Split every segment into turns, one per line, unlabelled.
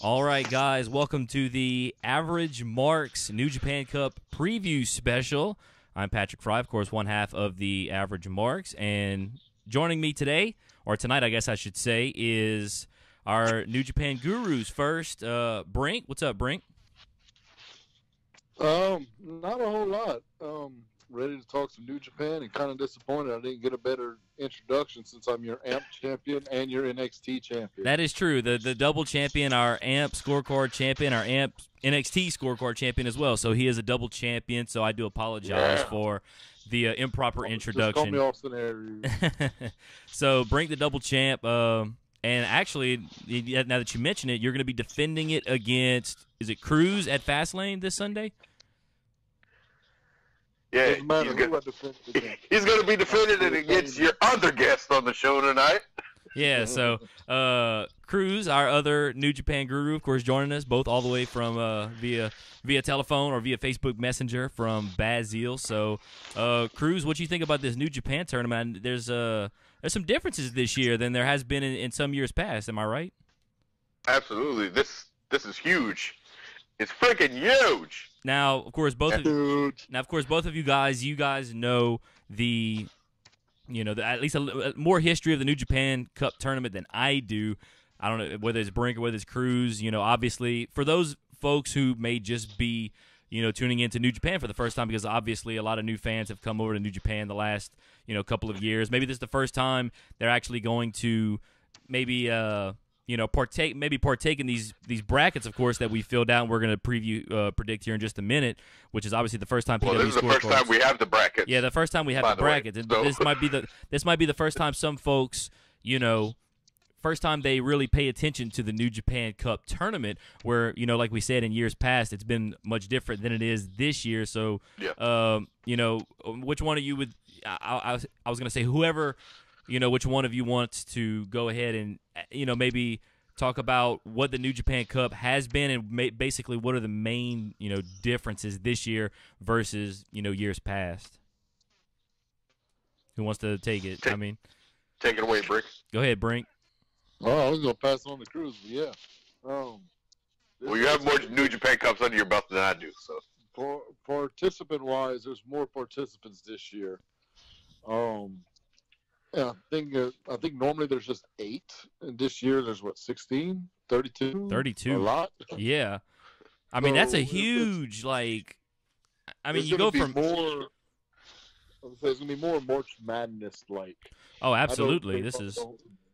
All right, guys, welcome to the Average Marks New Japan Cup preview special. I'm Patrick Fry, of course, one half of the Average Marks, and joining me today, or tonight, I guess I should say, is our New Japan gurus. First, Brink. What's up, Brink?
Not a whole lot. Ready to talk some New Japan and kind of disappointed I didn't get a better introduction since I'm your AMP champion and your NXT champion.
That is true. The double champion, our AMP scorecard champion, our AMP NXT scorecard champion as well. So he is a double champion, so I do apologize for the improper introduction.
Just call me Austin Aries.
So Brink the double champ, and actually, now that you mention it, you're going to be defending it against, is it Cruz at Fastlane this Sunday?
Yeah,
Doesn't matter who I defend against.
he's going to be defending it against your other guest on the show tonight.
Yeah, so Cruz, our other New Japan guru, of course, joining us both all the way from via telephone or via Facebook Messenger from Bazil. So, Cruz, what do you think about this New Japan tournament? There's some differences this year than there has been in some years past. Am I right?
Absolutely. This is huge. It's freaking huge.
Now, of course, both of you guys know the. At least more history of the New Japan Cup tournament than I do. I don't know whether it's Brink or whether it's Cruz. Obviously, for those folks who may just be, tuning into New Japan for the first time, because obviously a lot of new fans have come over to New Japan the last, couple of years. Maybe this is the first time they're actually going to maybe, partake in these brackets, of course, that we filled out and we're going to predict here in just a minute, which is obviously the first time.
Well, this is the first time we have the brackets.
Yeah, the first time we have the brackets. And this might be the first time some folks, first time they really pay attention to the New Japan Cup tournament, where, like we said in years past, it's been much different than it is this year. So, which one of you would I was going to say whoever, which one of you wants to go ahead and, maybe talk about what the New Japan Cup has been and basically what are the main, differences this year versus, years past. Who wants to take it?
Take it away, Brink.
Go ahead, Brink.
Oh, I was going to pass on to Cruz, but yeah.
Well, you have more New Japan Cups under your belt than I do, so.
For participant-wise, there's more participants this year. Yeah, I think normally there's just 8, and this year there's 16, 32?
32.
A lot.
Yeah. That's a huge, you go from
more. It's gonna be more March Madness like.
Oh, absolutely.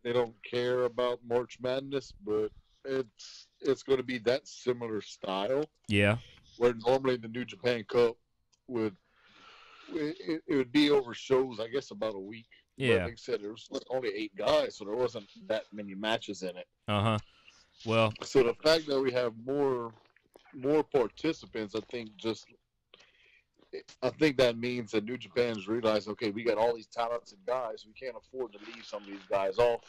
They don't care about March Madness, but it's going to be that similar style.
Yeah.
Where normally the New Japan Cup would be over shows, I guess, about a week.
Yeah.
But like I said, there was only 8 guys, so there wasn't that many matches in it.
Uh-huh. Well.
So the fact that we have more participants, I think that means that New Japan's realized, okay, we got all these talented guys. We can't afford to leave some of these guys off.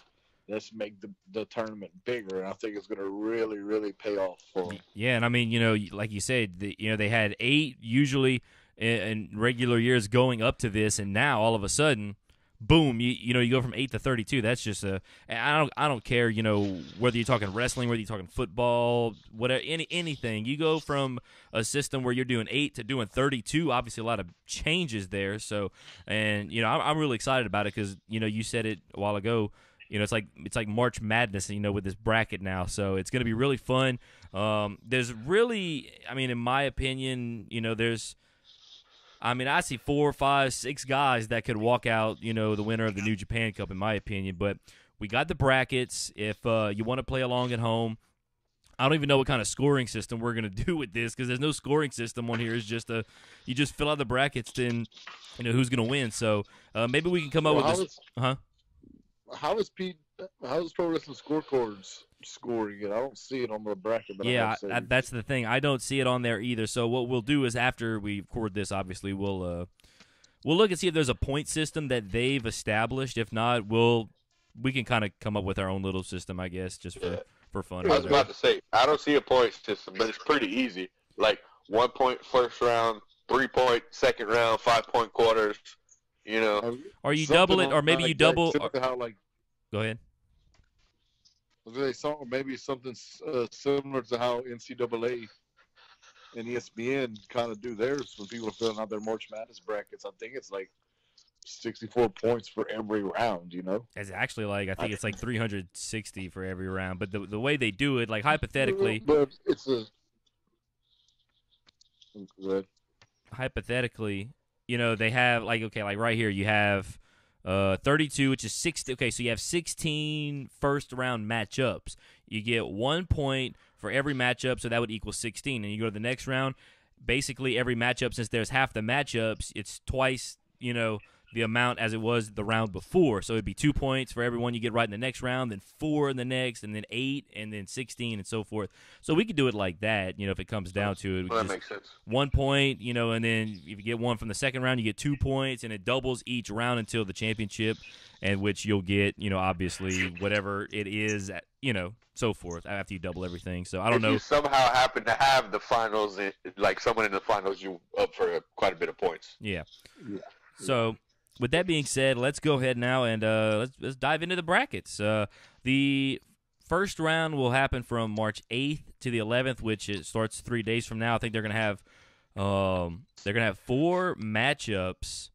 Let's make the tournament bigger, and I think it's going to really, really pay off for them.
Yeah, and like you said, they had 8 usually in regular years going up to this, and now all of a sudden, boom, you go from 8 to 32. That's just I don't care, whether you're talking wrestling, whether you're talking football, whatever, anything. You go from a system where you're doing 8 to doing 32. Obviously, a lot of changes there. So, and I'm really excited about it because you said it a while ago. It's like March Madness, with this bracket now. So it's going to be really fun. There's really, in my opinion, I see 4, 5, 6 guys that could walk out, the winner of the New Japan Cup, in my opinion. But we got the brackets. If you want to play along at home, I don't even know what kind of scoring system we're going to do with this because there's no scoring system on here. It's just you just fill out the brackets, then who's going to win. So maybe we can come up with this.
How is Pro Wrestling Scorecards scoring it? I don't see it on the bracket. But
yeah, that's the thing. I don't see it on there either. So what we'll do is after we record this, obviously we'll look and see if there's a point system that they've established. If not, we can kind of come up with our own little system, I guess, just for fun.
I was about to say I don't see a point system, but it's pretty easy. Like 1 point first round, 3 point second round, 5 point quarters.
Or you double it, or maybe you double.
Go
ahead.
was gonna say maybe something similar to how NCAA and ESPN kind of do theirs when people are filling out their March Madness brackets. I think it's like 64 points for every round.
It's actually like I think it's like 360 for every round. But the way they do it, like hypothetically,
but it's a good.
Hypothetically, they have like right here you have 32, which is 60. Okay, so you have 16 first round matchups. You get 1 point for every matchup, so that would equal 16. And you go to the next round. Basically, every matchup, since there's half the matchups, it's twice the amount as it was the round before. So it'd be 2 points for every one you get right in the next round, then 4 in the next, and then 8, and then 16, and so forth. So we could do it like that, if it comes down to it.
Well, that makes sense. 1
point, and then if you get one from the second round, you get 2 points, and it doubles each round until the championship, and which you'll get, obviously, whatever it is, so forth, after you double everything. So I don't know.
If you somehow happen to have the finals, like someone in the finals, you up for quite a bit of points.
Yeah. So with that being said, let's go ahead now and let's dive into the brackets. The first round will happen from March 8th to the 11th, which it starts 3 days from now. I think they're gonna have 4 matchups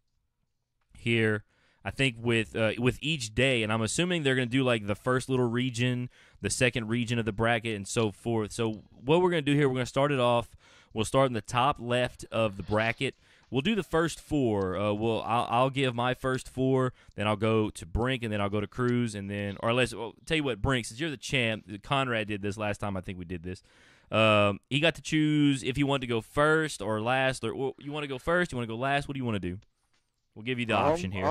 here. I think with each day, and I'm assuming they're gonna do like the first little region, the second region of the bracket, and so forth. So what we're gonna do here, we're gonna start it off. We'll start in the top left of the bracket. We'll do the first 4. I'll give my first 4, then I'll go to Brink, and then I'll go to Cruz, and then tell you what, Brink, since you're the champ, Conrad did this last time. I think we did this. He got to choose if he wanted to go first or last, or you want to go first, you want to go last. What do you want to do? We'll give you the option here.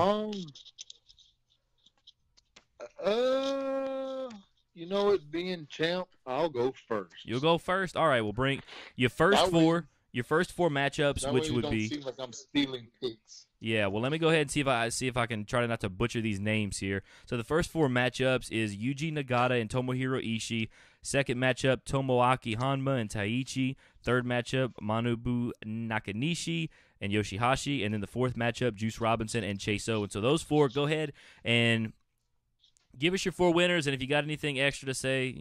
You know what? Being champ, I'll go first.
You'll go first. All right. We'll bring your first 4. Your first 4 matchups, which would be.
Seem like I'm stealing picks.
Yeah, well, let me go ahead and see if I can try not to butcher these names here. So the first 4 matchups is Yuji Nagata and Tomohiro Ishii. Second matchup, Tomoaki Hanma and Taichi. Third matchup, Manabu Nakanishi and Yoshihashi. And then the fourth matchup, Juice Robinson and Chase Owens. So those 4, go ahead and give us your 4 winners. And if you got anything extra to say,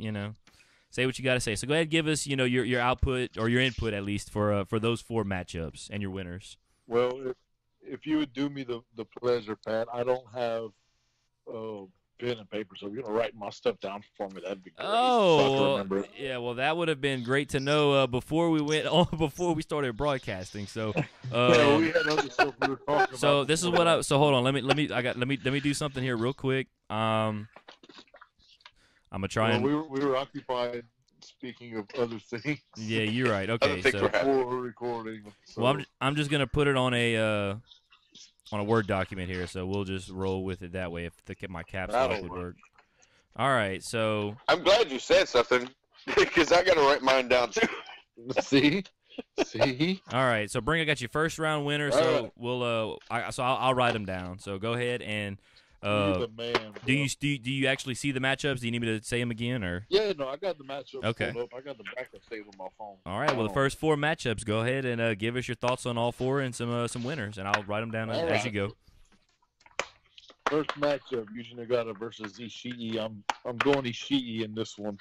say what you got to say. So go ahead and give us, your output or your input at least for those 4 matchups and your winners.
Well, if you would do me the pleasure, Pat, I don't have pen and paper, so if you're gonna write my stuff down for me, that'd be great.
Oh, yeah. Well, that would have been great to know before we started broadcasting. So,
yeah, we had other stuff we were talking about.
So this is what So hold on. Let me do something here real quick. I'm gonna try
we were occupied speaking of other things.
Yeah, you're right. Okay, so
before recording. So.
Well, I'm just gonna put it on a Word document here, so we'll just roll with it that way. If my caps lock would work. All right, so
I'm glad you said something because I gotta write mine down too.
See.
All right, so Brink, I got your first round winner. So we'll I'll write them down. So go ahead and.
You're the man,
do you actually see the matchups? Do you need me to say them again, or?
Yeah, no, I got the matchups.
Okay.
Pulled up. I got the bracket saved on my phone.
All right. Well, the first 4 matchups. Go ahead and give us your thoughts on all 4 and some winners, and I'll write them down as you go.
First matchup: Yuji Nagata versus Ishii. I'm going Ishii in this one.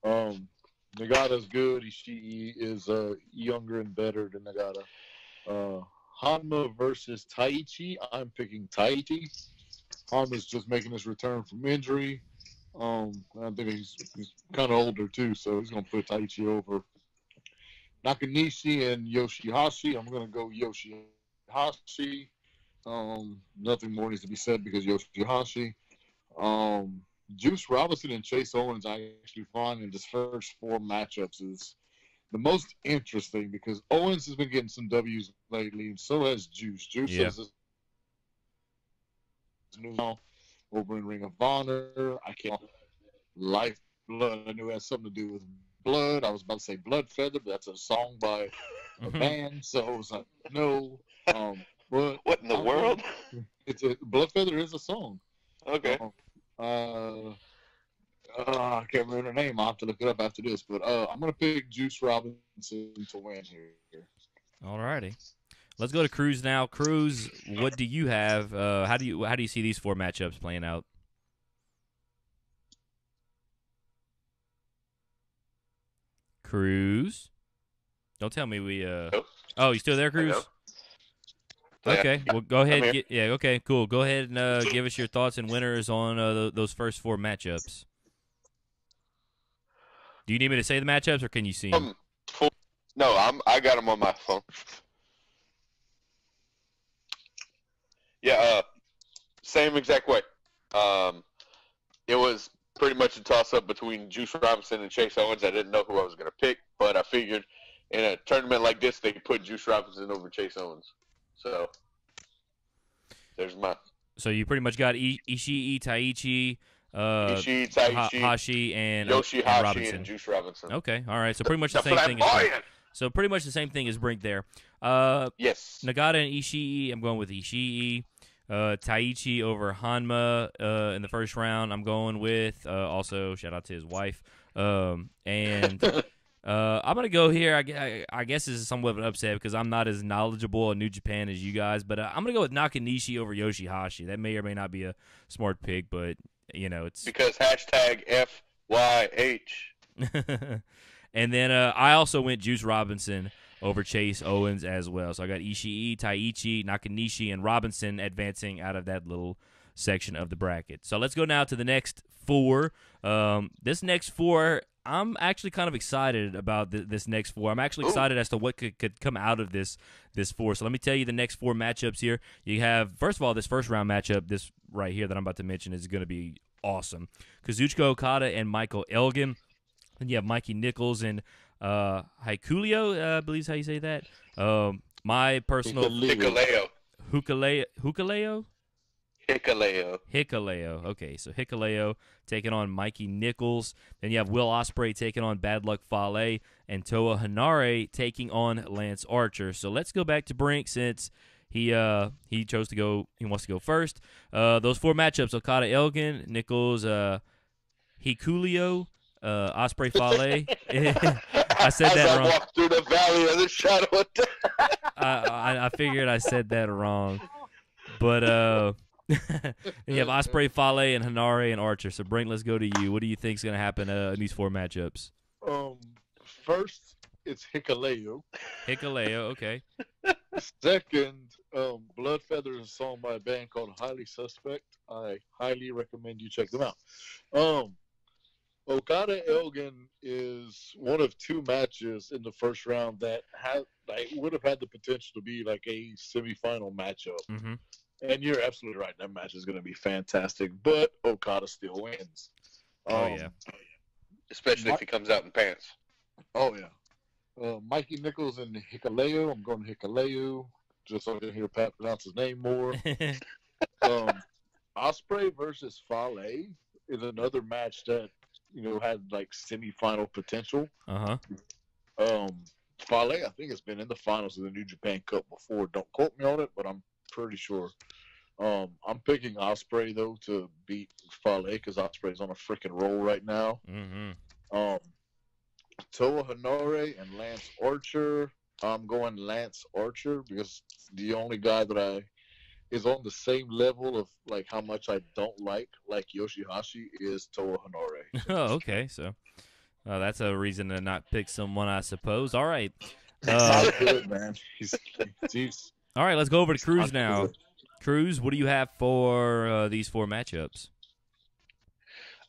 Nagata's good. Ishii is younger and better than Nagata. Hanma versus Taichi. I'm picking Taichi. Hanma's just making his return from injury. I think he's kind of older too, so he's going to put Taichi over. Nakanishi and Yoshihashi. I'm going to go Yoshihashi. Nothing more needs to be said because Yoshihashi. Juice Robinson and Chase Owens, I actually find in his first 4 matchups is the most interesting because Owens has been getting some W's lately, and so has Juice. Juice has his new over in Ring of Honor. I can't Lifeblood. I knew it had something to do with blood. I was about to say Blood Feather, but that's a song by a band, so I was like, no. But
what in the world?
Blood Feather is a song.
Okay.
I can't remember her name. I'll have to look it up after this. But I'm going to pick Juice Robinson to win here.
All righty. Let's go to Cruz now. Cruz, what do you have? How do you see these 4 matchups playing out? Cruz. Don't tell me we.
Nope.
Oh, you still there, Cruz?
Yeah.
Okay. Well, go ahead.
I'm here.
Okay. Cool. Go ahead and give us your thoughts and winners on those first 4 matchups. Do you need me to say the matchups, or can you see them?
No, I got them on my phone. Yeah, same exact way. It was pretty much a toss-up between Juice Robinson and Chase Owens. I didn't know who I was going to pick, but I figured in a tournament like this, they could put Juice Robinson over Chase Owens. So, there's my...
So you pretty much got Ishii, Taichi,
Ishii, Taichi,
Hashi, and
Yoshihashi,
and Robinson.
and Juice Robinson.
Okay, all right. So pretty much the
That's
same
what
thing.
I'm buying.
So pretty much the same thing as Brink there.
Yes.
Nagata and Ishii, I'm going with Ishii. Taichi over Hanma in the first round, I'm going with. Also, shout out to his wife. And I'm going to go here. I guess this is somewhat of an upset because I'm not as knowledgeable on New Japan as you guys, but I'm going to go with Nakanishi over Yoshihashi. That may or may not be a smart pick, but, you know, it's...
Because #FYH.
And then I also went Juice Robinson over Chase Owens as well. So I got Ishii, Taichi, Nakanishi, and Robinson advancing out of that little section of the bracket. So let's go now to the next 4. This next 4, I'm actually kind of excited about this next 4. I'm actually excited as to what could come out of this 4. So let me tell you the next 4 matchups here. You have, first of all, this first round matchup, this right here that I'm about to mention is going to be awesome. Kazuchika Okada and Michael Elgin. Then you have Mikey Nichols and Hikuleo, I believe is how you say that. My personal...
Hikuleo.
Hikuleo?
Hikuleo.
Okay, so Hikuleo taking on Mikey Nichols. Then you have Will Ospreay taking on Bad Luck Fale. And Toa Hanare taking on Lance Archer. So let's go back to Brink since he chose to go. He wants to go first. Those 4 matchups: Okada Elgin, Nichols, Hikuleo, Ospreay Fale. I said that wrong.
I walked through the valley of the shadow of death.
I figured I said that wrong, but you have Ospreay, Fale, and Hanare and Archer. So Brink, let's go to you. What do you think is going to happen in these 4 matchups?
First, it's Hikuleo.
Hikuleo, okay.
Second, Bloodfeather is a song by a band called Highly Suspect. I highly recommend you check them out. Okada Elgin is one of 2 matches in the first round that would have had the potential to be like a semifinal matchup.
Mm-hmm.
And you're absolutely right. That match is going to be fantastic, but Okada still wins.
Yeah.
Especially if he comes out in pants.
Oh, yeah. Mikey Nichols and Hikuleo. I'm going to Hikuleo just so I can hear Pat pronounce his name more. Ospreay versus Fale is another match that, had like semifinal potential.
Uh-huh.
Fale, I think, has been in the finals of the New Japan Cup before. Don't quote me on it, but I'm pretty sure. I'm picking Ospreay though to beat Fale because Ospreay's on a freaking roll right now.
Mm-hmm.
Toa Hanare and Lance Archer. I'm going Lance Archer because the only guy that is on the same level of like how much I don't like Yoshihashi is Toa Hanare.
Oh, okay. So that's a reason to not pick someone, I suppose. All right.
Good, man. He's
all right, let's go over to Cruz now.
Good.
Cruz, what do you have for these 4 matchups?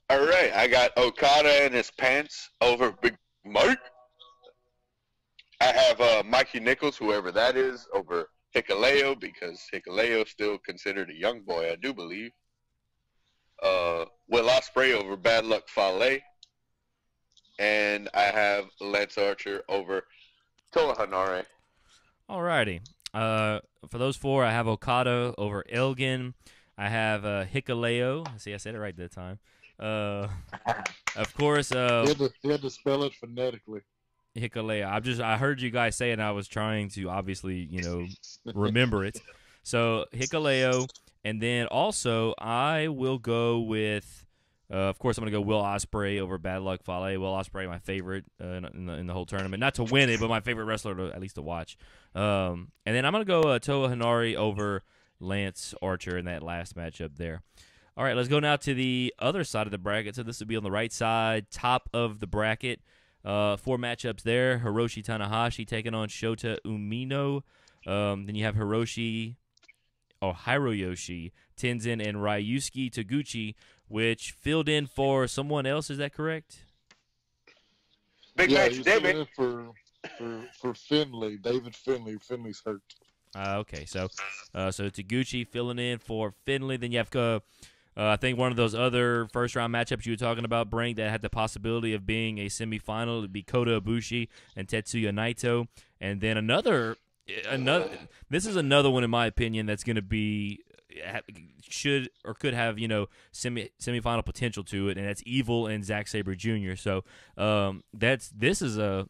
All right, I got Okada in his pants over Big Mike. I have Mikey Nichols, whoever that is, over Hikuleo because Hikuleo is still considered a young boy, I do believe. Will Ospreay over Bad Luck Fale. And I have Lance Archer over Toa Hanare.
All righty. For those 4, I have Okada over Elgin. I have Hikuleo. See, I said it right that time. Of course.
He had to spell it phonetically.
Hikuleo. I heard you guys say it, and I was trying to obviously, remember it. So Hikuleo, and then also I will go with. Of course, I'm going to go Will Ospreay over Bad Luck Fale. Will Ospreay, my favorite in the whole tournament. Not to win it, but my favorite wrestler at least to watch. And then I'm going to go Toa Hanare over Lance Archer in that last matchup there. All right, let's go now to the other side of the bracket. So this would be on the right side, top of the bracket. Four matchups there. Hiroshi Tanahashi taking on Shota Umino. Then you have Hiroyoshi Tenzin and Ryusuke Taguchi, which filled in for someone else. Is that correct?
Big
Yeah,
match,
he's
David.
filling in for Finley, David Finley. Finley's hurt.
Okay, so Taguchi filling in for Finley. Then you have I think one of those other first-round matchups you were talking about, Brink, that had the possibility of being a semifinal. It would be Kota Ibushi and Tetsuya Naito. And then another. This is another one, in my opinion, that's going to be should or could have semifinal potential to it, and that's Evil and Zack Sabre Jr. So this is a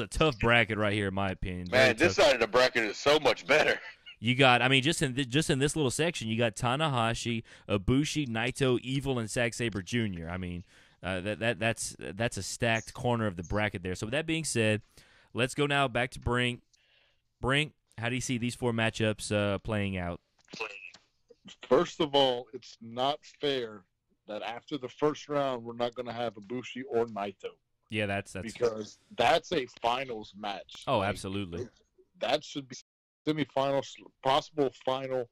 tough bracket right here, in my opinion.
Man, this side of the bracket is so much better.
You got, I mean, just in this little section, you got Tanahashi, Ibushi, Naito, Evil, and Zack Sabre Jr. I mean, that's a stacked corner of the bracket there. So with that being said, let's go now back to Brink. Brink, how do you see these four matchups playing out?
First of all, it's not fair that after the first round we're not going to have Ibushi or Naito.
Yeah, that's
because that's a finals match.
Oh, absolutely.
That should be semifinals, possible final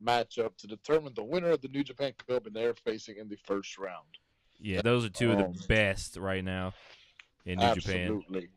matchup to determine the winner of the New Japan Cup, and they're facing in the first round.
Yeah, those are two of the best right now in New Japan.
Absolutely.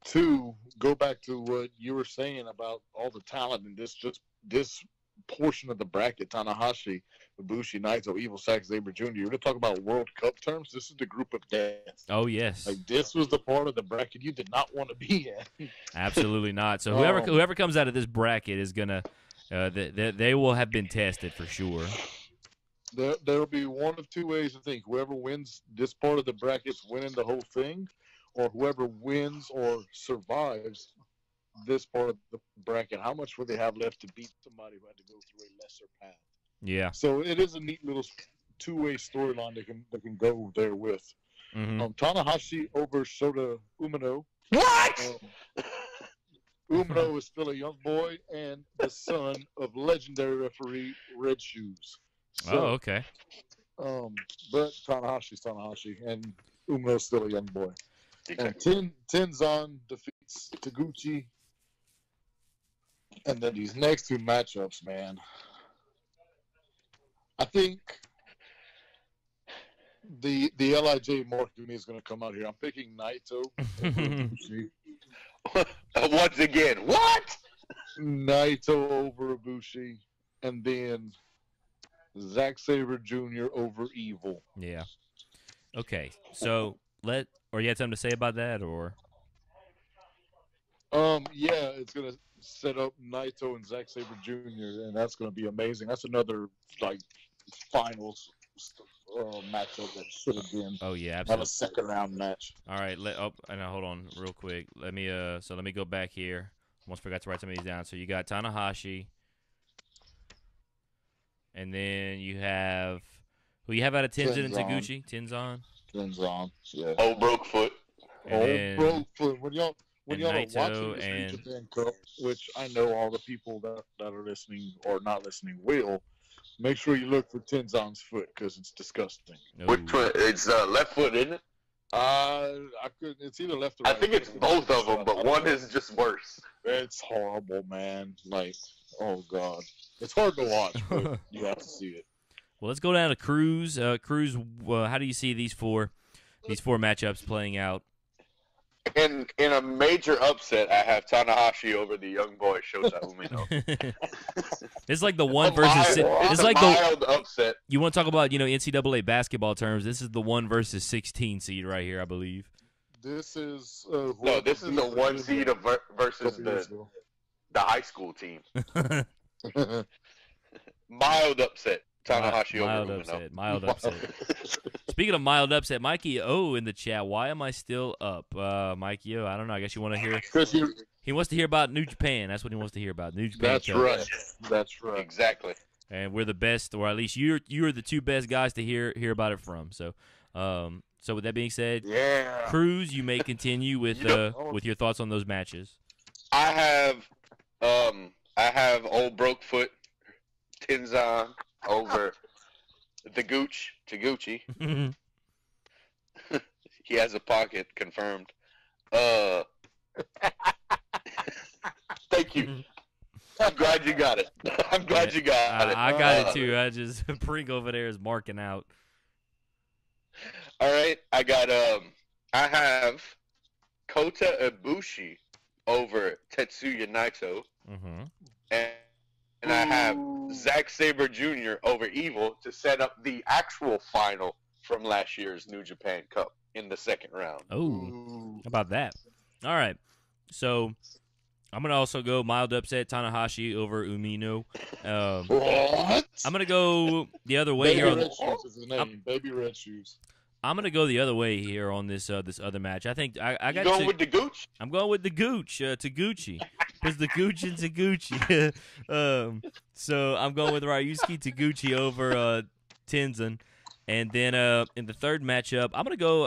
Two, go back to what you were saying about all the talent in this portion of the bracket: Tanahashi, Ibushi, Naito, Evil, Zack Sabre Jr. You're going to talk about World Cup terms. This is the group of death.
Oh yes,
like this was the part of the bracket you did not want to be in.
Absolutely not. So whoever comes out of this bracket is gonna, they will have been tested for sure.
There'll be one of two ways to think: whoever wins this part of the bracket's winning the whole thing, or whoever wins or survives this part of the bracket, how much will they have left to beat somebody who had to go through a lesser path?
Yeah.
So it is a neat little two-way storyline that can go there with.
Mm-hmm.
Tanahashi over Shota Umino.
What?
Umino is still a young boy and the son of legendary referee Red Shoes. So,
okay.
But Tanahashi's Tanahashi, and Umino's still a young boy.
Exactly.
And Tenzan defeats Taguchi. And then these next two matchups, man. I think the LIJ mark in me is going to come out here. I'm picking Naito.
Once again, what?
Naito over Ibushi, and then Zack Sabre Jr. over Evil.
Yeah. Okay. So or you had something to say about that, or?
Yeah, it's gonna set up Naito and Zack Sabre Jr., and that's gonna be amazing. That's another finals matchup that should have been.
Oh yeah, absolutely.
Not a second round match.
All right, hold on real quick. Let me go back here. Almost forgot to write some of these down. So you got Tanahashi, and then you have who you have out of Tenzin and Taguchi? Tenzan,
yeah.
Oh, broke foot.
Broke foot. When y'all are
Naito
watching this New Japan Cup, which I know all the people that are listening or not listening will, make sure you look for Tenzan's foot because it's disgusting.
No.
Which foot? It's left foot, isn't it?
It's either left or right.
I think it's both of them, but one is just worse.
It's horrible, man. Oh god, it's hard to watch, but you have to see it.
Well, let's go down to Cruz. Cruz, how do you see these four matchups playing out?
In a major upset, I have Tanahashi over the young boy Shota Umino.
It's like the one versus. It's like
mild upset.
You want to talk about NCAA basketball terms? This is the 1 versus 16 seed right here, I believe.
This is
this is the 1 seed versus the high school team. Mild upset. Tanahashi over Umino.
Mild upset. Speaking of mild upset, Mikey O in the chat. Why am I still up? Mikey O, I don't know. I guess you want to hear. He wants to hear about New Japan. That's what he wants to hear about. New Japan.
That's right. That's right.
Exactly.
And we're the best, or at least you're the two best guys to hear about it from. So, so with that being said,
yeah,
Cruz, you may continue with your thoughts on those matches.
I have old broke foot Tenzan over the Taguchi. He has a pocket confirmed. Thank you. I'm glad you got it. I'm glad you got it.
I got it too. I just Brink over there is marking out.
All right, I got I have Kota Ibushi over Tetsuya Naito,
Mm-hmm.
and I have Zack Sabre Jr. over Evil to set up the actual final from last year's New Japan Cup in the second round.
Oh, how about that? All right, so I'm gonna also go mild upset Tanahashi over Umino.
What?
I'm gonna go the other way
Baby
here.
Red Shoes is his name. Baby Red Shoes.
I'm gonna go the other way here on this this other match. I think I got
Going with the Gooch?
I'm going with the Gooch Taguchi. Because the Gooch and Taguchi. So I'm going with Ryusuke Taguchi over Tenzin. And then in the third matchup, I'm gonna go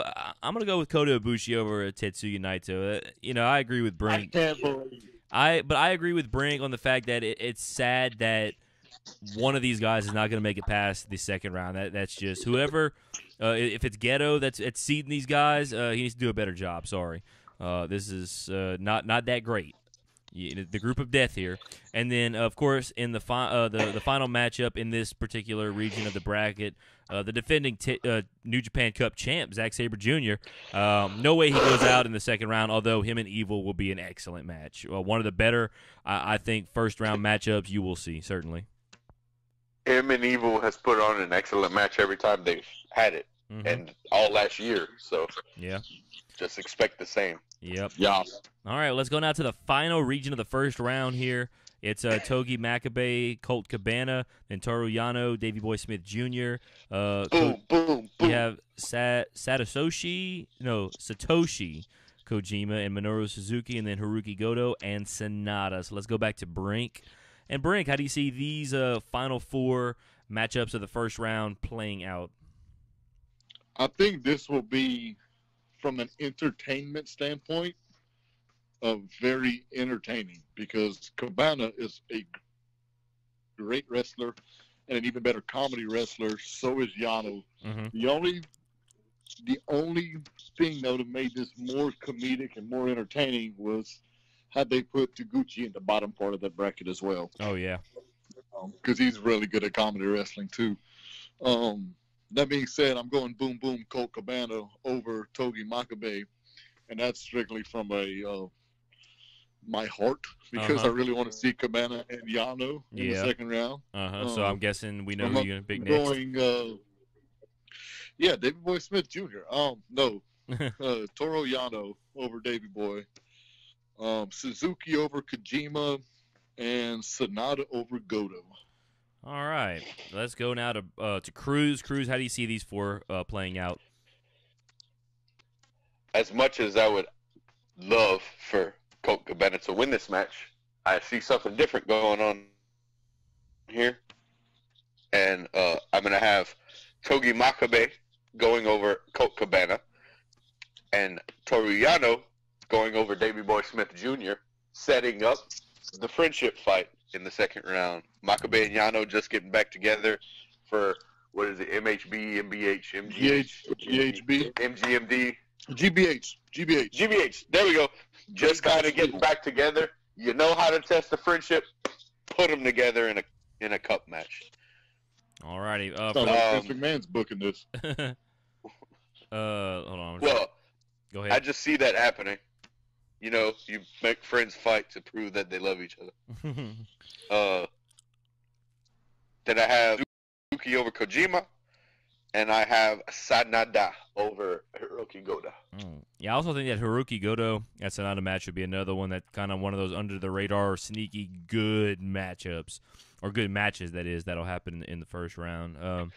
with Kota Ibushi over Tetsuya Naito. I agree with Brink.
I can't believe it.
But I agree with Brink on the fact that it's sad that one of these guys is not going to make it past the second round. That's just whoever. If it's Ghetto that's seeding these guys, he needs to do a better job. Sorry, this is not that great. The group of death here, and then of course in the final matchup in this particular region of the bracket, the defending New Japan Cup champ Zack Sabre Jr. No way he goes out in the second round. Although him and Evil will be an excellent match, one of the better I think first round matchups you will see certainly.
Him and Evil has put on an excellent match every time they've had it, and all last year. So
yeah,
just expect the same.
Yep.
Yeah.
All right, let's go now to the final region of the first round here. It's Togi Makabe, Colt Cabana, then Toru Yano, Davey Boy Smith Jr.
Boom, boom.
We have Satoshi Kojima and Minoru Suzuki, and then Haruki Goto and Sonata. So let's go back to Brink. And Brink, how do you see these final four matchups of the first round playing out?
I think this will be, from an entertainment standpoint, very entertaining because Cabana is a great wrestler and an even better comedy wrestler. So is Yano.
Mm-hmm.
The only thing that would have made this more comedic and more entertaining was had they put Taguchi in the bottom part of that bracket as well.
Oh, yeah.
Because he's really good at comedy wrestling, too. That being said, I'm going Boom Boom Colt Cabana over Togi Makabe, and that's strictly from my heart because I really want to see Cabana and Yano in the second round.
So I'm guessing we know who you're going to pick next.
Davey Boy Smith Jr. No, Toru Yano over Davey Boy. Suzuki over Kojima, and Sonata over Goto.
All right, let's go now to Cruz. Cruz, how do you see these four playing out?
As much as I would love for Colt Cabana to win this match, I see something different going on here. And I'm going to have Togi Makabe going over Colt Cabana and Toru Yano going over Davey Boy Smith Jr., setting up the friendship fight in the second round. Makabe and Yano just getting back together for, what is it, MHB, MBH, MGH,
GHB,
MGMD,
GBH.
There we go. Just kind of getting back together. You know how to test the friendship. Put them together in a cup match.
All righty.
Vince McMahon's booking this.
Hold on.
Well,
go ahead.
I just see that happening. You know, you make friends fight to prove that they love each other. Then I have Suzuki over Kojima, and I have Sanada over Hiroki Goto.
Yeah, I also think that Haruki Goto at Sonata match would be another one that kind of one of those under the radar, sneaky good matchups or good matches that'll happen in the first round.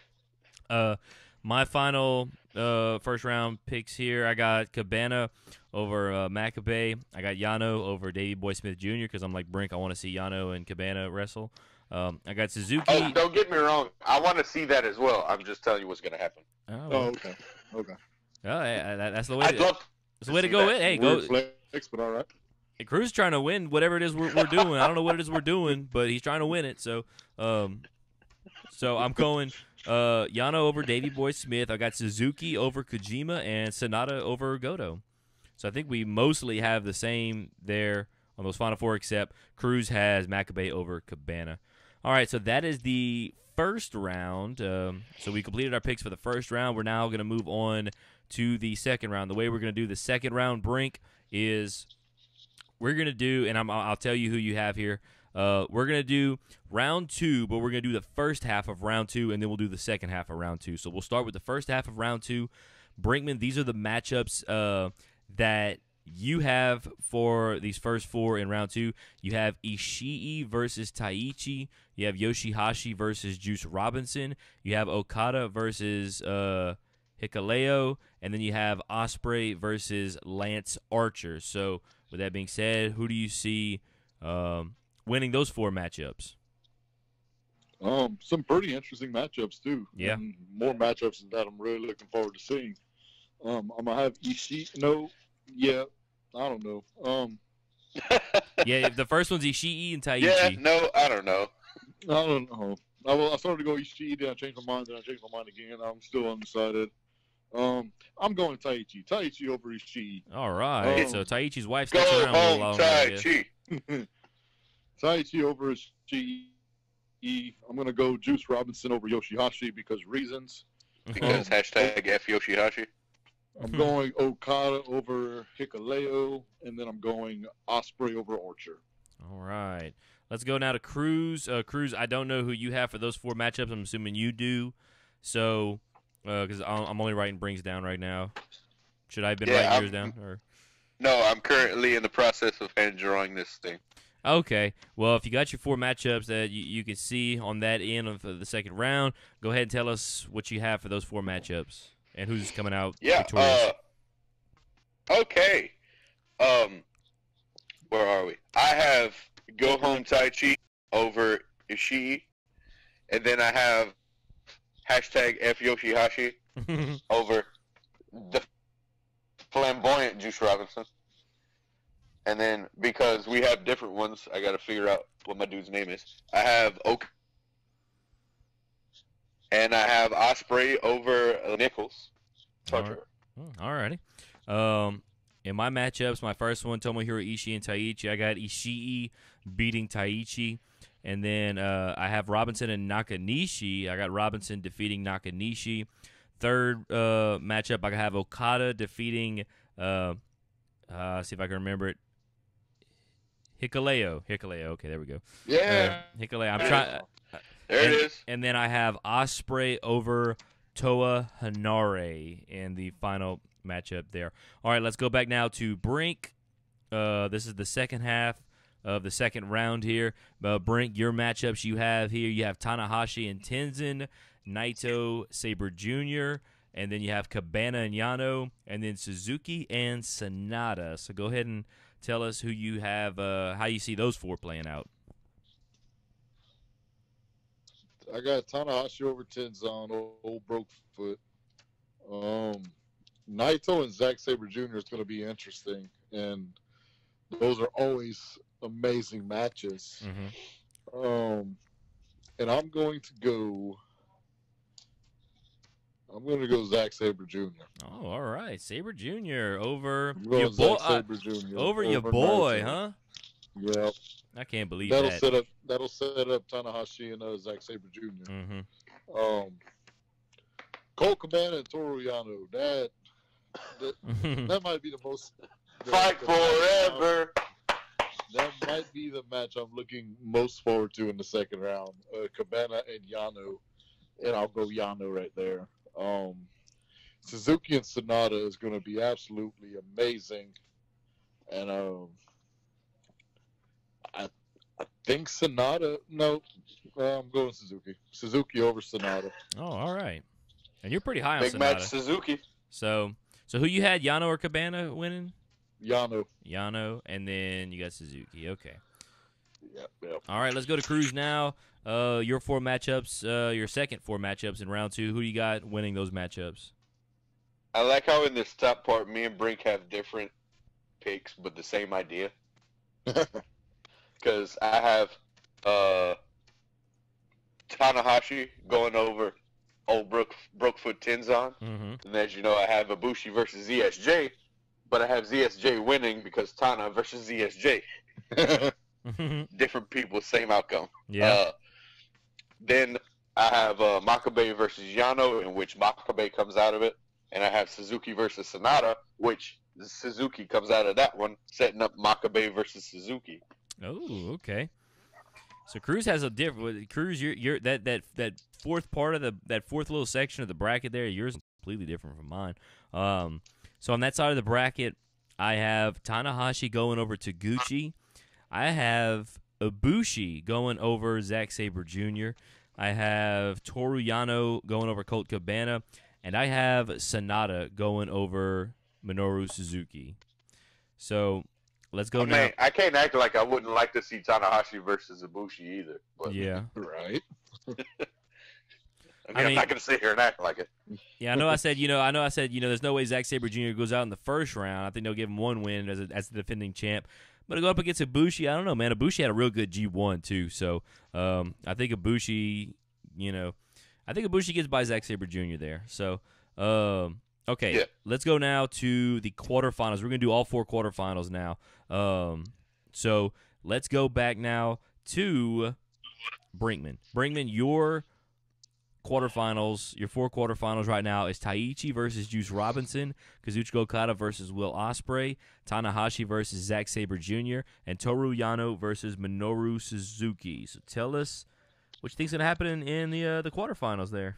My final first round picks here, I got Cabana over Makabe. I got Yano over Davey Boy Smith Jr. because I'm like Brink. I want to see Yano and Cabana wrestle. I got Suzuki.
Oh, don't get me wrong. I want to see that as well. I'm just telling you what's going to happen.
Okay.
Oh, that's the way. That's the way to
see
go.
that.
Hey, go.
Flex, but all right.
Hey, Cruz is trying to win whatever it is we're doing. I don't know what it is we're doing, but he's trying to win it. So I'm going Yano over Davey Boy Smith. I got Suzuki over Kojima and Sonata over Goto. So I think we mostly have the same there on those final four, except Cruz has Makabe over Cabana. All right, so that is the first round. So we completed our picks for the first round. We're now going to move on to the second round. The way we're going to do the second round, Brink, is we're going to do, and I'll tell you who you have here. We're going to do round 2, but we're going to do the first half of round 2, and then we'll do the second half of round 2. So we'll start with the first half of round 2. Brinkman, these are the matchups that you have for these first 4 in round 2. You have Ishii versus Taichi. You have Yoshihashi versus Juice Robinson. You have Okada versus Hikuleo. And then you have Ospreay versus Lance Archer. So with that being said, who do you see winning those 4 matchups?
Some pretty interesting matchups too.
Yeah.
And more matchups that I'm really looking forward to seeing. I'm gonna have Ishii. No, yeah, I don't know.
Yeah, the first one's Ishii and Taichi.
Yeah, no, I don't know.
I don't know. I started to go Ishii, then I changed my mind, then I changed my mind again. I'm still undecided. I'm going Taichi. Taichi over Ishii.
All right. So Taichi's wife
Go
sticks around a little
home,
longer.
Tai
Yeah.
Chi.
Taichi over Ishii. I'm gonna go Juice Robinson over Yoshihashi because reasons.
Because hashtag F Yoshihashi.
I'm going Okada over Hikuleo, and then I'm going Ospreay over Archer.
All right. Let's go now to Cruz. Cruz, I don't know who you have for those 4 matchups. I'm assuming you do. So, because I'm only writing Brinks down right now. Should I have been writing yours down? Or?
No, I'm currently in the process of hand drawing this thing.
Okay. Well, if you got your 4 matchups that you can see on that end of the second round, go ahead and tell us what you have for those 4 matchups and who's coming out victorious.
Okay. Where are we? I have Go Home Taichi over Ishii, and then I have hashtag F Yoshihashi over the flamboyant Juice Robinson. And then, because we have different ones, I got to figure out what my dude's name is. I have Oak, and I have Ospreay over Nichols.
All righty. In my matchups, my first one, Tomohiro Ishii and Taichi. I got Ishii beating Taichi. And then I have Robinson and Nakanishi. I got Robinson defeating Nakanishi. Third matchup, I have Okada defeating, see if I can remember it, Hikuleo. Okay, there we go.
Yeah.
Hikuleo. I'm trying.
There it is.
And then I have Ospreay over Toa Hanare in the final matchup there. All right, let's go back now to Brink. This is the second half of the second round here. Brink, your matchups you have here, you have Tanahashi and Tenzin, Naito, Sabre Jr., and then you have Cabana and Yano, and then Suzuki and Sonata. So go ahead and tell us who you have, how you see those 4 playing out.
I got Tanahashi over Tenzan, old broke foot. Naito and Zack Sabre Jr. is going to be interesting, and those are always amazing matches.
Mm-hmm.
And I'm going to go Zack Sabre Jr.
Oh, all right, Sabre Jr. over
I'm going
your boy.
Zack Sabre Jr.
Over your boy,
Naito.
huh?
Yeah.
I can't believe
That'll
that.
set up Tanahashi and Zack Sabre Jr.
Mm-hmm.
Colt Cabana and Toru Yano. That might be the most
Fight forever.
That might be the match I'm looking most forward to in the second round. Cabana and Yano, and I'll go Yano right there. Suzuki and Sonata is going to be absolutely amazing, and I think Sonata. No, I'm going Suzuki. Suzuki over Sonata.
Oh, all right. And you're pretty high on
Big
Sonata.
match Suzuki.
So who you had, Yano or Cabana winning?
Yano,
and then you got Suzuki. Okay.
Yep.
All right, let's go to Cruz now. Your 4 matchups, your second 4 matchups in round 2. Who do you got winning those matchups?
I like how in this top part, me and Brink have different picks, but the same idea. Because I have Tanahashi going over old Brookfoot Tenzon.
Mm-hmm.
And as you know, I have Ibushi versus ZSJ, but I have ZSJ winning because Tana versus ZSJ. Different people, same outcome.
Yeah.
Then I have Makabe versus Yano, in which Makabe comes out of it. And I have Suzuki versus Sonata, which Suzuki comes out of that one, setting up Makabe versus Suzuki.
Oh, okay. So Cruz has a different. Cruz, you're that fourth part of that fourth little section of the bracket there. Yours is completely different from mine. So on that side of the bracket, I have Tanahashi going over Taguchi. I have Ibushi going over Zack Sabre Jr. I have Toru Yano going over Colt Cabana, and I have Sonata going over Minoru Suzuki. So let's go now.
I can't act like I wouldn't like to see Tanahashi versus Ibushi either. But
Yeah.
Right.
I'm not going to sit here and act like it.
Yeah, I know. I said, there's no way Zack Sabre Jr. goes out in the first round. I think they'll give him one win as the defending champ. But to go up against Ibushi, I don't know, man. Ibushi had a real good G1 too, so I think Ibushi, gets by Zack Sabre Jr. there. So, okay,
Yeah.
Let's go now to the quarterfinals. We're gonna do all four quarterfinals now. So let's go back now to Brinkman. Brinkman, your quarterfinals, your four quarterfinals right now is Taichi versus Juice Robinson, Kazuchika Okada versus Will Ospreay, Tanahashi versus Zack Sabre Jr., and Toru Yano versus Minoru Suzuki. So tell us what you think's gonna happen in the quarterfinals there.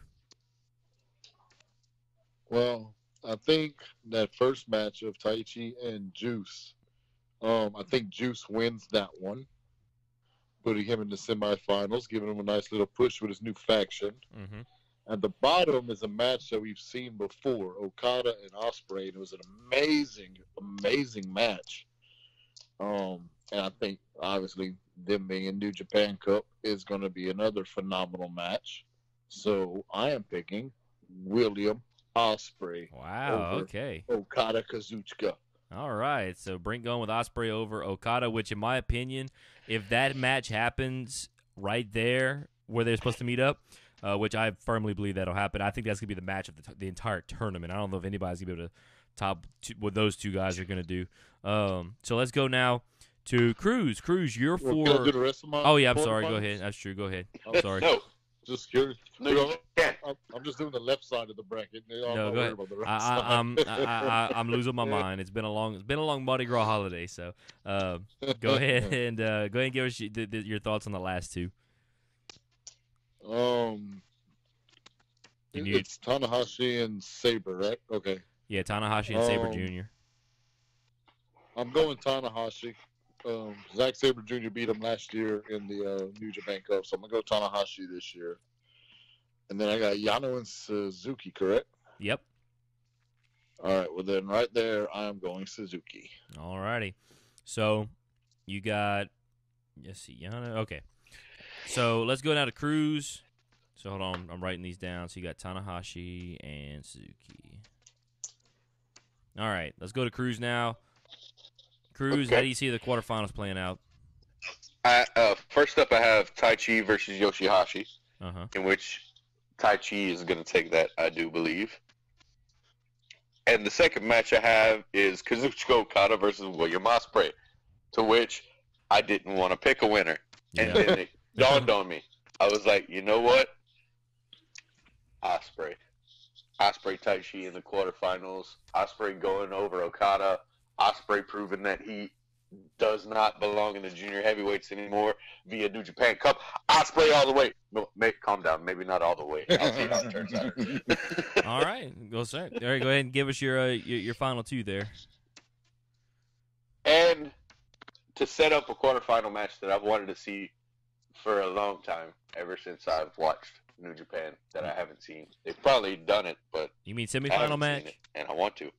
Well, I think that first match of Taichi and Juice, I think Juice wins that one, putting him in the semifinals, giving him a nice little push with his new faction.
Mm-hmm.
At the bottom is a match that we've seen before, Okada and Ospreay, and it was an amazing, amazing match. And I think, obviously, them being in New Japan Cup is going to be another phenomenal match. So I am picking William Ospreay.
Wow.
over
Okay.
Okada Kazuchika.
All right. So Brink going with Ospreay over Okada, which, in my opinion, if that match happens right there where they're supposed to meet up, which I firmly believe that'll happen, I think that's gonna be the match of the entire tournament. I don't know if anybody's gonna be able to top what those two guys are gonna do. So let's go now to Cruz. Cruz, you're
Well,
for.
can I do the rest of my
Oh yeah, I'm sorry. Go
quarterfinals?
ahead. That's true. Go ahead. I'm sorry.
No,
Just curious.
no, you can't.
I'm just doing the left side of the bracket. I'm
No,
not
go
worried
ahead.
about the right side.
I'm losing my mind. It's been a long Mardi Gras holiday. So go ahead and give us your thoughts on the last two. You need-
It's Tanahashi and Sabre, right? Okay.
Yeah, Tanahashi and Sabre
Um,
Jr.
I'm going Tanahashi. Zack Sabre Jr. beat him last year in the New Japan Cup, so I'm going to go Tanahashi this year. And then I got Yano and Suzuki, correct?
Yep.
All right, well then right there, I am going Suzuki.
All righty. So you got Yano. Okay. So let's go now to Cruz. So hold on, I'm writing these down. So you got Tanahashi and Suzuki. All right, let's go to Cruz now. Cruz,
Okay.
how do you see the quarterfinals playing out?
First up, I have Taichi versus Yoshihashi,
Uh-huh.
in which Taichi is going to take that, I do believe. And the second match I have is Kazuchika Okada versus William Ospreay, to which I didn't want to pick a winner. And
Yeah.
then it dawned on me. I was like, you know what? Ospreay Taichi in the quarterfinals. Ospreay going over Okada. Ospreay proving that he does not belong in the junior heavyweights anymore via New Japan Cup. Ospreay all the way. No, calm down. Maybe not all the way. I'll see how it turns out.
All right, go say. All right, go ahead and give us your final two there.
And to set up a quarterfinal match that I've wanted to see for a long time, ever since I've watched New Japan, that I haven't seen. They've probably done it, but
You mean
I
semifinal
haven't
match?
seen it, and I want to.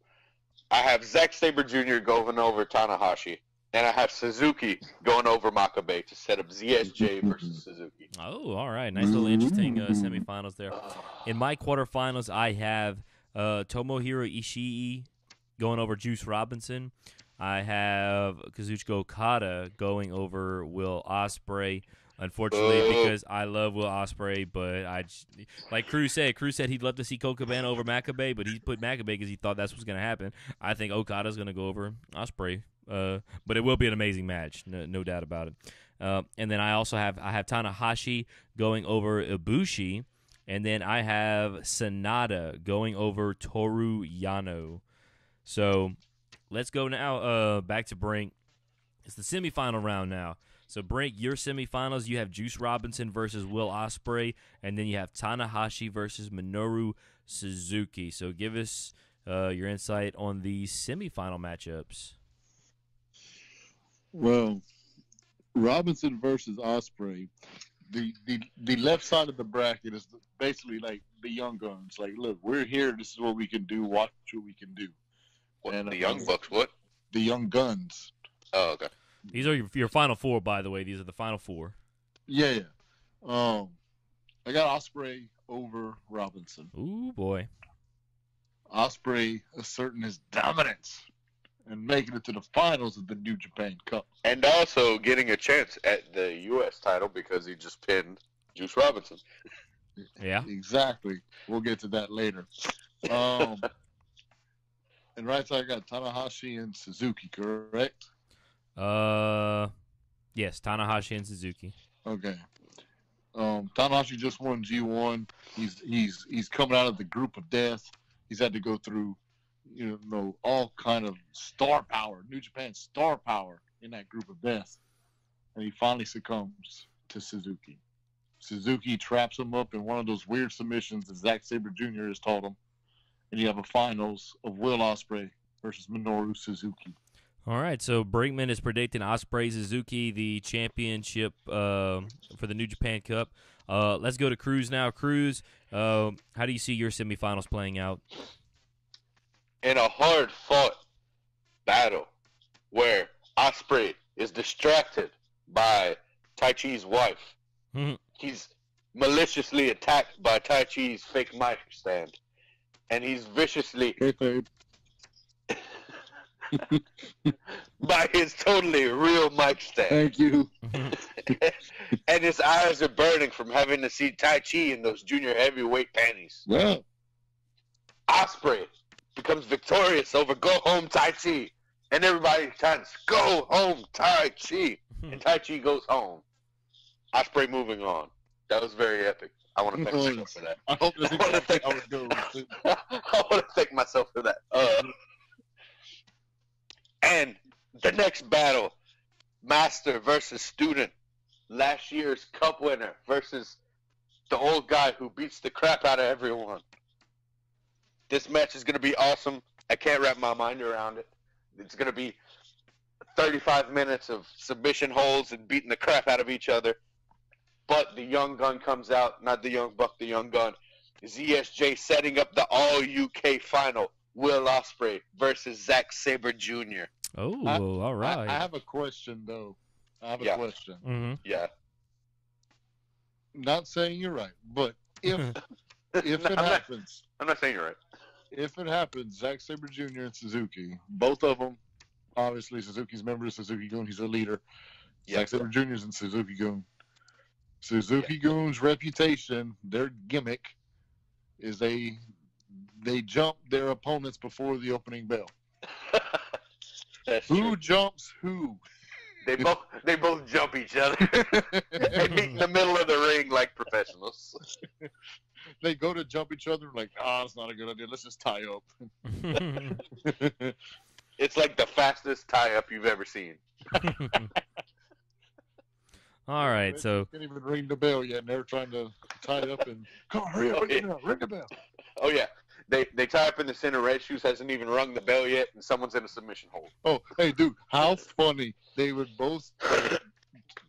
I have Zack Sabre Jr. going over Tanahashi, and I have Suzuki going over Makabe to set up ZSJ versus Suzuki.
Oh, all right. Nice little interesting semifinals there. In my quarterfinals, I have Tomohiro Ishii going over Juice Robinson. I have Kazuchika Okada going over Will Ospreay. unfortunately, because I love Will Ospreay. But like Cruz said he'd love to see Colt Cabana over Makabe, but he put Makabe because he thought that's what's going to happen. I think Okada's going to go over Ospreay, but it will be an amazing match, no doubt about it. And then I also have Tanahashi going over Ibushi, and then I have Sanada going over Toru Yano. So let's go now back to Brink. It's the semifinal round now. So, Brink, your semifinals, you have Juice Robinson versus Will Ospreay, and then you have Tanahashi versus Minoru Suzuki. So, give us your insight on the semifinal matchups.
Well, Robinson versus Ospreay. The left side of the bracket is basically like the Young Guns. Like, look, we're here. This is what we can do. Watch what we can do.
What, and the Young Bucks, what?
The Young Guns.
Oh, okay.
These are your final four, by the way. These are the final four.
Yeah. I got Ospreay over Robinson.
Ooh, boy.
Ospreay asserting his dominance and making it to the finals of the New Japan Cup.
And also getting a chance at the U.S. title because he just pinned Juice Robinson.
Yeah.
Exactly. We'll get to that later. And right side, I got Tanahashi and Suzuki, correct?
Yes, Tanahashi and Suzuki.
Okay. Tanahashi just won G1. He's coming out of the group of death. He's had to go through, all kind of star power, New Japan star power in that group of death, and he finally succumbs to Suzuki. Suzuki traps him up in one of those weird submissions that Zack Sabre Jr. has taught him, and you have a finals of Will Ospreay versus Minoru Suzuki.
All right, so Brinkman is predicting Ospreay Suzuki the championship for the New Japan Cup. Let's go to Cruz now. Cruz, how do you see your semifinals playing out?
In a hard-fought battle where Ospreay is distracted by Taichi's wife.
Mm-hmm.
He's maliciously attacked by Taichi's fake mic stand, and he's viciously by his totally real mic stand.
Thank you.
And his eyes are burning from having to see Taichi in those junior heavyweight panties.
Well,
Ospreay becomes victorious over Go Home Taichi, and everybody chants Go Home Taichi, and Taichi goes home. Ospreay moving on. That was very epic. I want to thank myself for that.
I hope that's exactly how it goes.
I want to thank myself for that. And the next battle, Master versus Student. Last year's Cup winner versus the old guy who beats the crap out of everyone. This match is going to be awesome. I can't wrap my mind around it. It's going to be 35 minutes of submission holds and beating the crap out of each other. But the Young Gun comes out, not the Young Buck, the Young Gun. ZSJ setting up the All-UK final. Will Ospreay versus Zack Sabre Jr.
Oh, all right.
I have a question, though. I have a question.
Mm-hmm.
Yeah.
Not saying you're right, but if it happens,
I'm not saying you're right.
If it happens, Zack Sabre Jr. and Suzuki, both of them, obviously Suzuki's member of Suzuki Gun, he's a leader. Zack Sabre Jr.'s in Suzuki Gun. Suzuki Gun's reputation, their gimmick, is they jump their opponents before the opening bell. Who jumps who?
They both jump each other. They meet in the middle of the ring like professionals.
They go to jump each other like, that's not a good idea. Let's just tie up.
It's like the fastest tie-up you've ever seen.
All right, so
can't even ring the bell yet, and they're trying to tie up and come on, hurry up, ring the bell.
Oh yeah, they tie up in the center. Red Shoes hasn't even rung the bell yet, and someone's in a submission hold.
Oh, hey, dude, how funny they would both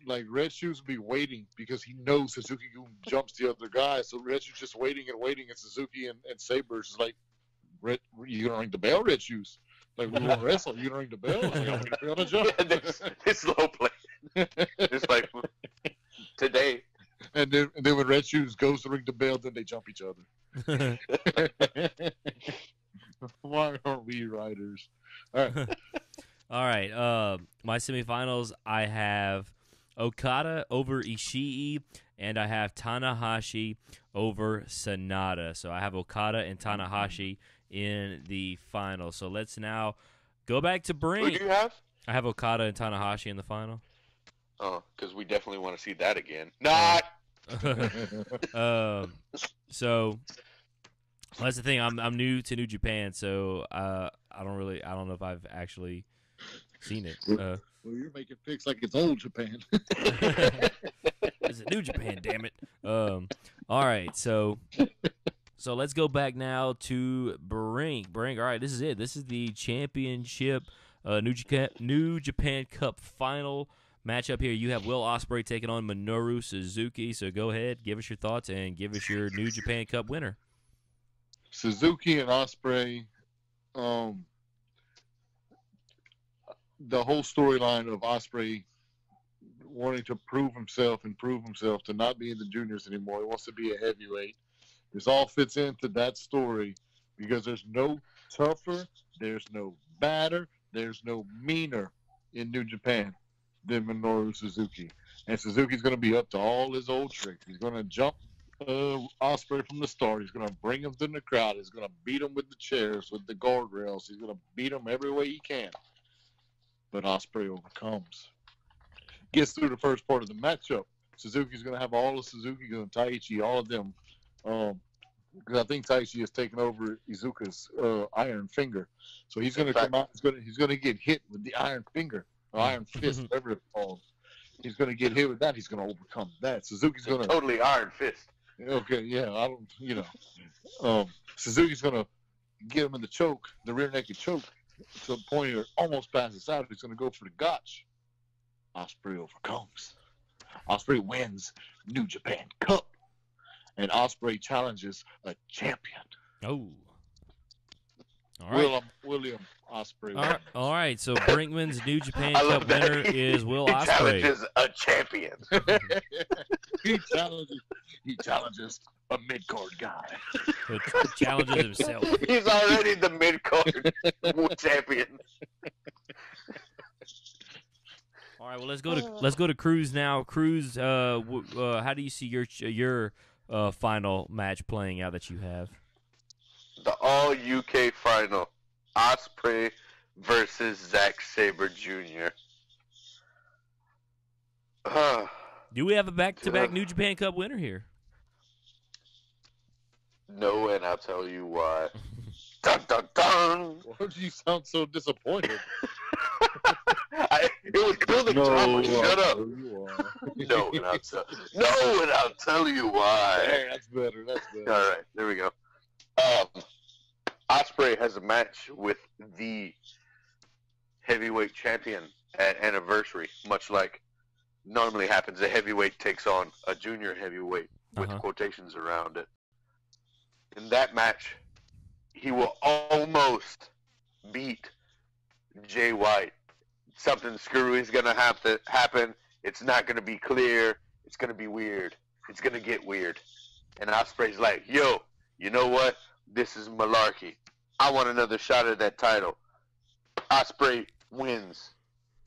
like Red Shoes would be waiting because he knows Suzuki jumps the other guy, so Red Shoes just waiting, and Suzuki and Sabre's is like, you gonna ring the bell, Red Shoes? Like, we want to wrestle. You gonna ring the bell? You gonna ring the bell to jump?
Yeah, this slow play. It's like today.
And then when Red Shoes goes to ring the bell, then they jump each other. Why aren't we writers? All right.
All right. My semifinals, I have Okada over Ishii, and I have Tanahashi over Sanada. So I have Okada and Tanahashi in the final. So let's now go back to
Who
Brink.
do you have?
I have Okada and Tanahashi in the final.
Oh, because we definitely want to see that again. Not.
So that's the thing. I'm new to New Japan, so I don't know if I've actually seen it.
Well, you're making picks like it's old Japan.
It's a New Japan, damn it. All right, so let's go back now to Brink. All right, this is it. This is the championship New Japan Cup final matchup here. You have Will Ospreay taking on Minoru Suzuki. So go ahead, give us your thoughts, and give us your New Japan Cup winner.
Suzuki and Ospreay, the whole storyline of Ospreay wanting to prove himself to not be in the juniors anymore. He wants to be a heavyweight. This all fits into that story because there's no tougher, there's no badder, there's no meaner in New Japan than Minoru Suzuki. And Suzuki's going to be up to all his old tricks. He's going to jump Ospreay from the start. He's going to bring him to the crowd. He's going to beat him with the chairs, with the guardrails. He's going to beat him every way he can. But Ospreay overcomes. Gets through the first part of the matchup. Suzuki's going to have all of Suzuki and Taichi, all of them. Because I think Taichi has taken over Iizuka's iron finger. So he's going to come out. He's going to get hit with the iron finger, or iron fist, whatever it's called. He's going to get hit with that. He's going to overcome that. Suzuki's going to
totally iron fist.
Okay, yeah, I don't, Suzuki's going to get him in the choke, the rear naked choke, to the point where almost passes out. He's going to go for the gotch. Ospreay overcomes. Ospreay wins New Japan Cup. And Ospreay challenges a champion.
Oh. All right.
William Ospreay.
All right. So Brinkman's New Japan Cup winner is Will Ospreay.
Challenges a champion.
He challenges a mid-card guy.
He challenges himself.
He's already the mid-card champion.
All right. Well, let's go to Cruz now. Cruz, how do you see your final match playing out that you have?
The All-UK final. Ospreay versus Zack Sabre Jr.
Do we have a back-to-back New Japan Cup winner here?
No, and I'll tell you why. Dun, dun, dun.
Why do you sound so disappointed?
It was building drama. Shut up.
No,
and I'll tell you why.
Hey, that's better.
All right, there we go. Ospreay has a match with the heavyweight champion at Anniversary, much like normally happens. A heavyweight takes on a junior heavyweight with quotations around it. In that match, he will almost beat Jay White. Something screwy is going to have to happen. It's not going to be clear. It's going to be weird. It's going to get weird. And Ospreay's like, yo, you know what? This is malarkey. I want another shot at that title. Ospreay wins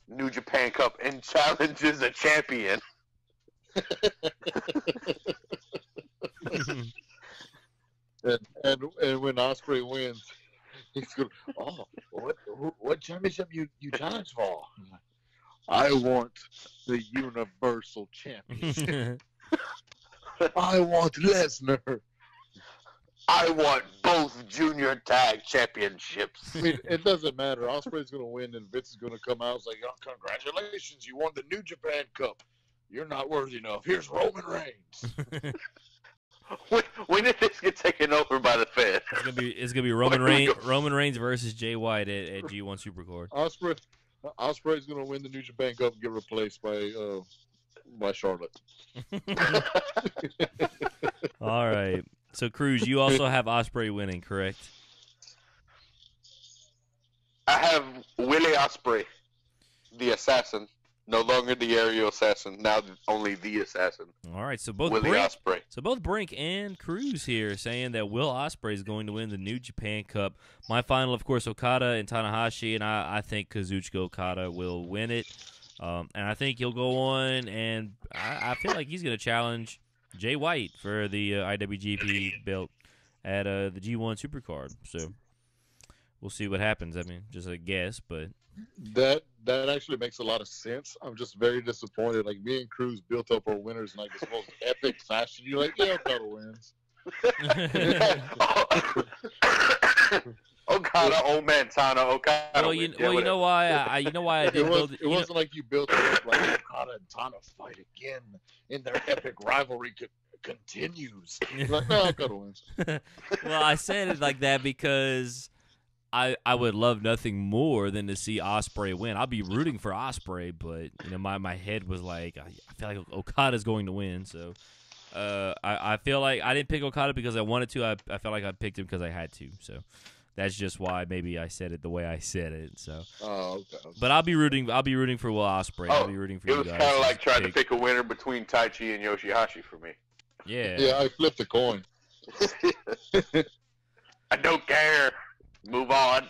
New Japan Cup and challenges a champion.
and when Ospreay wins, he's going, what championship you challenge for? I want the Universal Championship. I want Lesnar.
I want both junior tag championships.
I mean, it doesn't matter. Ospreay's going to win, and Vince is going to come out and say, oh, congratulations, you won the New Japan Cup. You're not worthy enough. Here's Roman Reigns.
When did this get taken over by the Fed?
It's gonna be Roman Reigns versus Jay White at G1 Supercard.
Ospreay's going to win the New Japan Cup and get replaced by Charlotte.
All right. So, Cruz, you also have Ospreay winning, correct?
I have Willie Ospreay, the assassin. No longer the aerial assassin, now only the assassin.
All right, so both
Willie Ospreay.
So both Brink and Cruz here saying that Will Ospreay is going to win the New Japan Cup. My final, of course, Okada and Tanahashi, and I think Kazuchika Okada will win it. And I think he'll go on, and I feel like he's going to challenge Jay White for the IWGP belt at the G1 Supercard. So we'll see what happens. I mean, just a guess, but
that actually makes a lot of sense. I'm just very disappointed. Like, me and Cruz built up our winners in like this most epic fashion. You're like, yeah, Okada wins.
Okada, old man Tana, Okada.
Well, you know why I didn't build it.
It wasn't like you built it up like Okada and Tana fight again, and their epic rivalry continues. You're like, no, Okada wins.
Well, I said it like that because I would love nothing more than to see Ospreay win. I'll be rooting for Ospreay, but my head was like, I feel like Okada's going to win. So I feel like I didn't pick Okada because I wanted to. I felt like I picked him because I had to. So that's just why maybe I said it the way I said it. So,
okay.
But I'll be rooting for Will Ospreay. I'll be rooting for you guys.
It was kind of like trying to pick a winner between Taichi and Yoshihashi for me.
Yeah.
Yeah, I flipped a coin.
I don't care. Move on.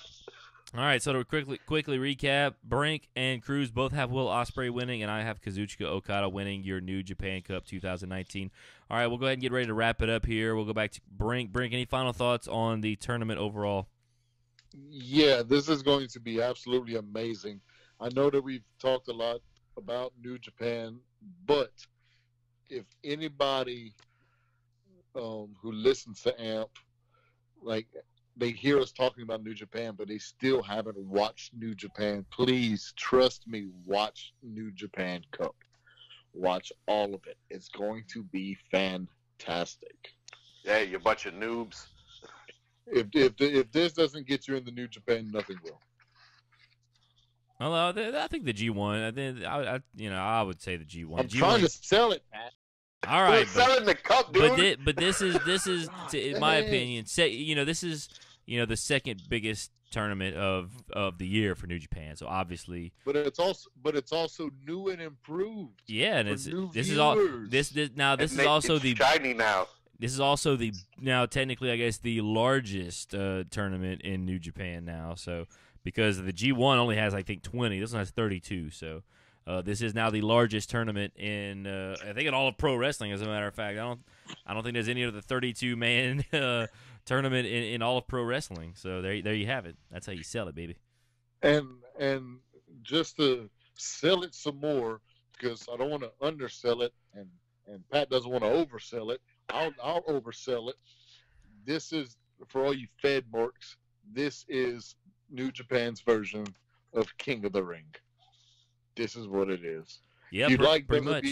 All right, so to quickly recap, Brink and Cruz both have Will Ospreay winning, and I have Kazuchika Okada winning your New Japan Cup 2019. All right, we'll go ahead and get ready to wrap it up here. We'll go back to Brink. Brink, any final thoughts on the tournament overall?
Yeah, this is going to be absolutely amazing. I know that we've talked a lot about New Japan, but if anybody who listens to AMP, like, they hear us talking about New Japan, but they still haven't watched New Japan, please trust me, watch New Japan Cup. Watch all of it. It's going to be fantastic.
Yeah, you bunch of noobs.
If this doesn't get you in the New Japan, nothing will.
Well, I think the G1. I would say the G1.
I'm trying to sell it, Pat.
All right,
We're selling the cup, dude.
But this is in my opinion, this is the second biggest tournament of the year for New Japan. So obviously,
but it's also new and improved.
Yeah, and this is also the
shiny now.
This is also the now technically, I guess, the largest tournament in New Japan now. So because the G1 only has, I think, 20, this one has 32. So this is now the largest tournament in I think in all of pro wrestling. As a matter of fact, I don't think there's any other 32-man tournament in all of pro wrestling. So there you have it. That's how you sell it, baby.
And just to sell it some more, because I don't want to undersell it, and Pat doesn't want to oversell it. I'll oversell it. This is, for all you Fed marks, this is New Japan's version of King of the Ring. This is what it is.
Yeah,
you like
pretty
WWE,
much.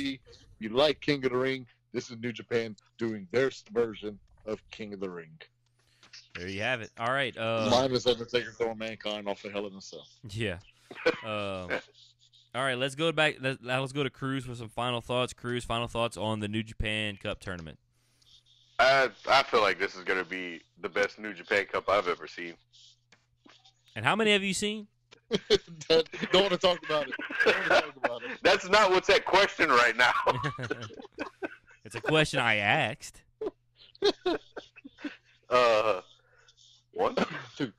You like King of the Ring. This is New Japan doing their version of King of the Ring.
There you have it. All right.
Minus Undertaker throwing Mankind off the Hell in a Cell.
Yeah. All right, let's go back. Let's go to Cruz for some final thoughts. Cruz, final thoughts on the New Japan Cup tournament.
I feel like this is going to be the best New Japan Cup I've ever seen.
And how many have you seen?
Don't want to talk about it.
That's not what's at question right now.
It's a question I asked.
One,
Two.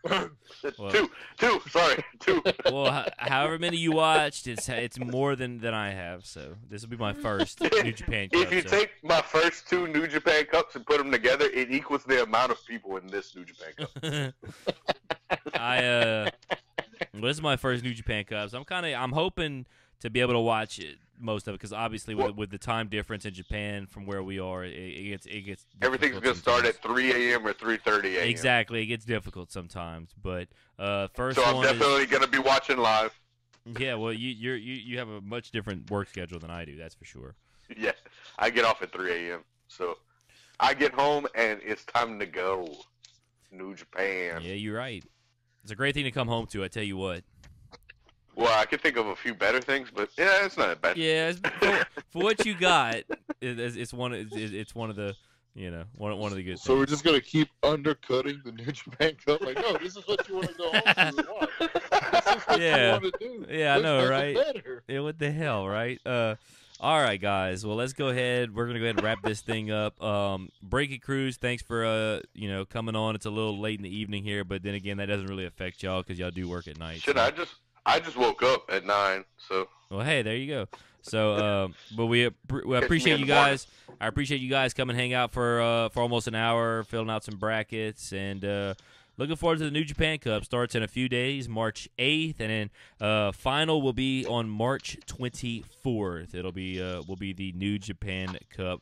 two. Sorry, two.
Well, however many you watched, it's more than I have. So this will be my first New Japan Cup.
If you take my first two New Japan Cups and put them together, it equals the amount of people in this New Japan Cup.
This is my first New Japan Cup, so I'm hoping to be able to watch most of it, because obviously with the time difference in Japan from where we are, it gets
everything's gonna start at 3 a.m. or 3:30 a.m.
Exactly, it gets difficult sometimes. But first,
so I'm
one
definitely gonna be watching live.
Yeah, well, you have a much different work schedule than I do. That's for sure.
Yeah, I get off at 3 a.m. So I get home and it's time to go. New Japan.
Yeah, you're right. It's a great thing to come home to. I tell you what.
Well, I could think of a few better things, but yeah, it's not that bad.
Yeah, for what you got, it's one of the one of the good things.
So we're just gonna keep undercutting the New Japan Cup. Like, no, this is what you want to go home to watch. This is what you want to do.
Yeah, I know, right?
Better.
Yeah, what the hell, right? All right, guys. Well, let's go ahead. We're gonna go ahead and wrap this thing up. Breaking Cruz, thanks for coming on. It's a little late in the evening here, but then again, that doesn't really affect y'all because y'all do work at night.
I just woke up at 9, so.
Well, hey, there you go. So, but we appreciate you guys. I appreciate you guys coming hang out for almost an hour, filling out some brackets, and looking forward to the New Japan Cup. Starts in a few days, March 8th, and then final will be on March 24th. It'll be will be the New Japan Cup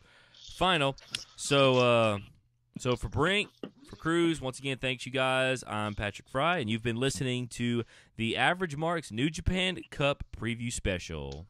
final. So for Brink, for Cruz, once again, thanks you guys. I'm Patrick Fry, and you've been listening to the Average Marks New Japan Cup Preview Special.